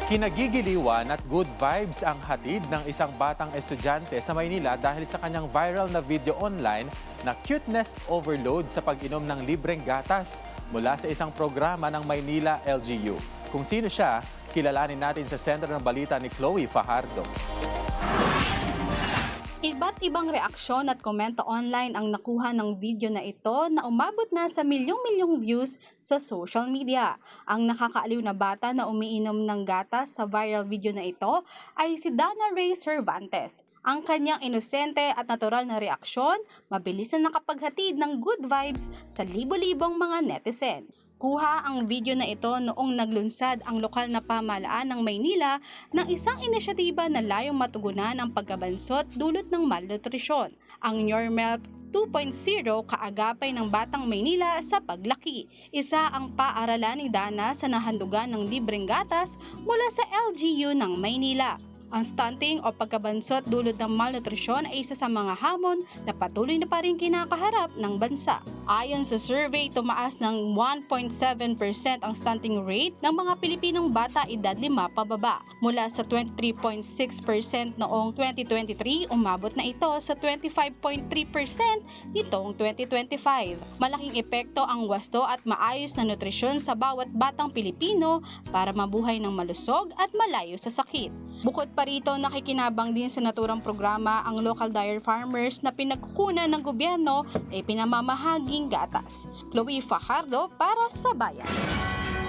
Kinagigiliwan at good vibes ang hatid ng isang batang estudyante sa Maynila dahil sa kanyang viral na video online na cuteness overload sa pag-inom ng libreng gatas mula sa isang programa ng Maynila LGU. Kung sino siya, kilalanin natin sa sentro ng balita ni Chloe Fajardo. Iba't ibang reaksyon at komento online ang nakuha ng video na ito na umabot na sa milyong-milyong views sa social media. Ang nakakaaliw na bata na umiinom ng gatas sa viral video na ito ay si Dana Ray Cervantes. Ang kanyang inosente at natural na reaksyon, mabilis na nakapaghatid ng good vibes sa libo-libong mga netizen. Kuha ang video na ito noong naglunsad ang lokal na pamahalaan ng Maynila ng isang inisyatiba na layong matugunan ang pagkabansot dulot ng malnutrisyon. Ang Your Milk 2.0 kaagapay ng Batang Maynila sa paglaki. Isa ang paaralan ni Dana sa nahandugan ng libreng gatas mula sa LGU ng Maynila. Ang stunting o pagkabansot dulot ng malnutrisyon ay isa sa mga hamon na patuloy na pa rin kinakaharap ng bansa. Ayon sa survey, tumaas ng 1.7% ang stunting rate ng mga Pilipinong bata edad 5 pababa. Mula sa 23.6% noong 2023, umabot na ito sa 25.3% nitong 2025. Malaking epekto ang wasto at maayos na nutrisyon sa bawat batang Pilipino para mabuhay ng malusog at malayo sa sakit. Bukod pa rito, nakikinabang din sa naturang programa ang local dairy farmers na pinagkukunan ng gobyerno ay pinamamahaging gatas. Chloe Fajardo para sa Bayan.